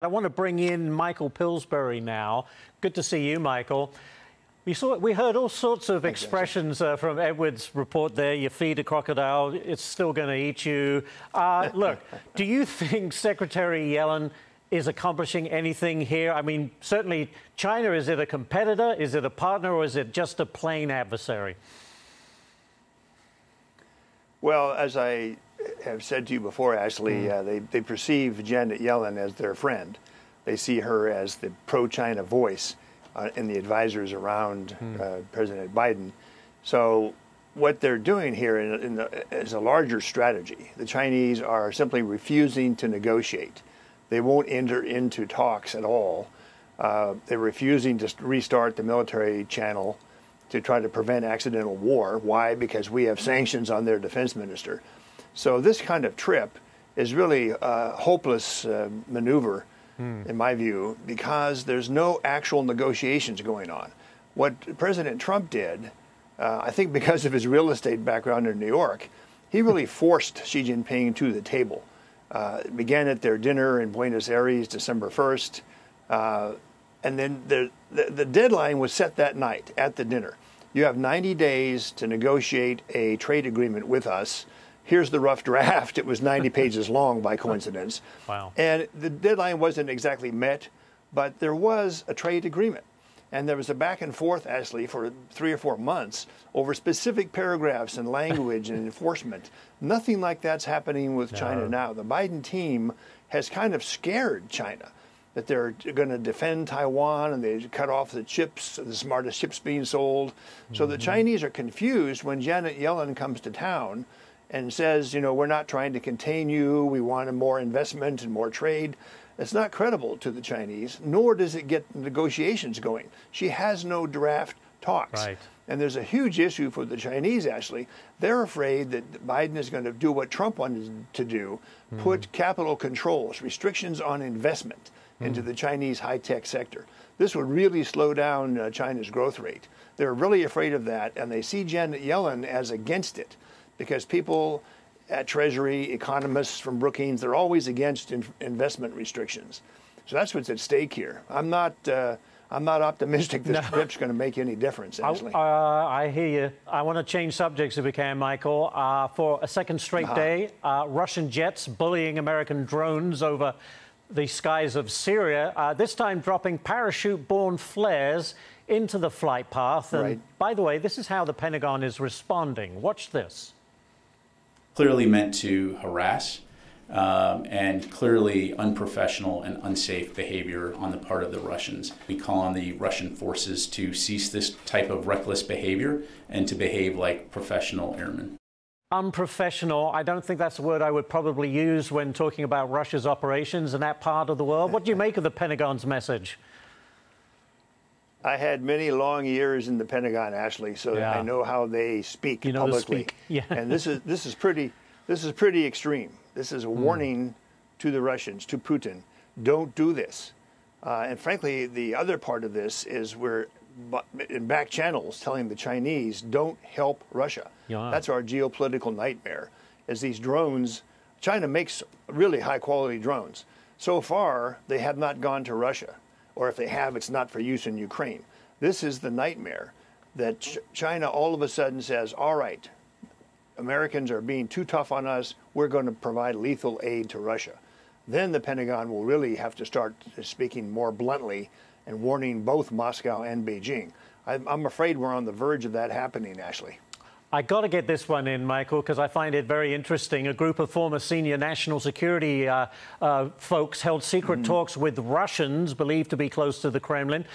I want to bring in Michael Pillsbury now. Good to see you, Michael. We heard all sorts of expressions from Edward's report there. You feed a crocodile, it's still going to eat you. Look, do you think Secretary Yellen is accomplishing anything here? I mean, certainly China, is it a competitor, is it a partner, or is it just a plain adversary? Well, as I have said to you before, Ashley, they perceive Janet Yellen as their friend. They see her as the pro-China voice in the advisors around President Biden. So what they're doing here is a larger strategy. The Chinese are simply refusing to negotiate. They won't enter into talks at all. They're refusing to restart the military channel to try to prevent accidental war. Why? Because we have sanctions on their defense minister. So this kind of trip is really a hopeless maneuver, in my view, because there's no actual negotiations going on. What President Trump did, I think because of his real estate background in New York, he really forced Xi Jinping to the table. It began at their dinner in Buenos Aires, December 1st, and then the deadline was set that night at the dinner. You have 90 days to negotiate a trade agreement with us. Here's the rough draft. It was 90 pages long by coincidence. Wow. And the deadline wasn't exactly met, but there was a trade agreement. And there was a back and forth, Ashley, for 3 or 4 months over specific paragraphs and language and enforcement. Nothing like that's happening with China now. The Biden team has kind of scared China that they're going to defend Taiwan, and they cut off the chips, the smartest chips being sold. So the Chinese are confused when Janet Yellen comes to town and says, you know, we're not trying to contain you, we want more investment and more trade. It's not credible to the Chinese, nor does it get negotiations going. She has no draft talks. Right. And there's a huge issue for the Chinese, Ashley. They're afraid that Biden is going to do what Trump wanted to do, put capital controls, restrictions on investment into the Chinese high-tech sector. This would really slow down China's growth rate. They're really afraid of that, and they see Janet Yellen as against it, because people at Treasury, economists from Brookings, they're always against investment restrictions. So that's what's at stake here. I'm not optimistic this trip's going to make any difference, Ashley. I hear you. I want to change subjects if we can, Michael. For a second straight day, Russian jets bullying American drones over the skies of Syria, this time dropping parachute-borne flares into the flight path. And by the way, this is how the Pentagon is responding. Watch this. Clearly meant to harass and clearly unprofessional and unsafe behavior on the part of the Russians. We call on the Russian forces to cease this type of reckless behavior and to behave like professional airmen. Unprofessional, I don't think that's a word I would probably use when talking about Russia's operations in that part of the world. What do you make of the Pentagon's message? I had many long years in the Pentagon, Ashley, so I know how they speak publicly. And this is pretty extreme. This is a warning to the Russians, to Putin. Don't do this. And frankly, the other part of this is we're in back channels telling the Chinese, don't help Russia. That's our geopolitical nightmare, is these drones. China makes really high-quality drones. So far, they have not gone to Russia. Or if they have, it's not for use in Ukraine. This is the nightmare, that China all of a sudden says, all right, Americans are being too tough on us, we're going to provide lethal aid to Russia. Then the Pentagon will really have to start speaking more bluntly and warning both Moscow and Beijing. I'm afraid we're on the verge of that happening, Ashley. I got to get this one in, Michael, because I find it very interesting. A group of former senior national security folks held secret talks with Russians believed to be close to the Kremlin.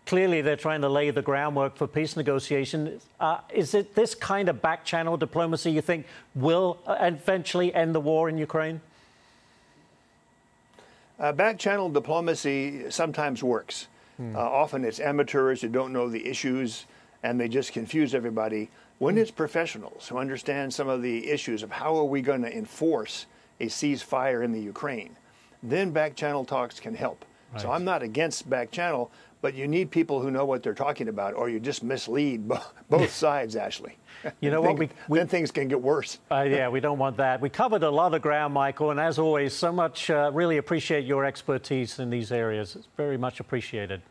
Clearly, they're trying to lay the groundwork for peace negotiations. Is it this kind of back-channel diplomacy you think will eventually end the war in Ukraine? Back-channel diplomacy sometimes works. Often it's amateurs who don't know the issues, and they just confuse everybody. When it's professionals who understand some of the issues of how are we going to enforce a ceasefire in the Ukraine, then back-channel talks can help. Right. So I'm not against back channel, but you need people who know what they're talking about, or you just mislead both sides, Ashley. You know what? Then things can get worse. Yeah, we don't want that. We covered a lot of ground, Michael, and as always, so much, really appreciate your expertise in these areas. It's very much appreciated.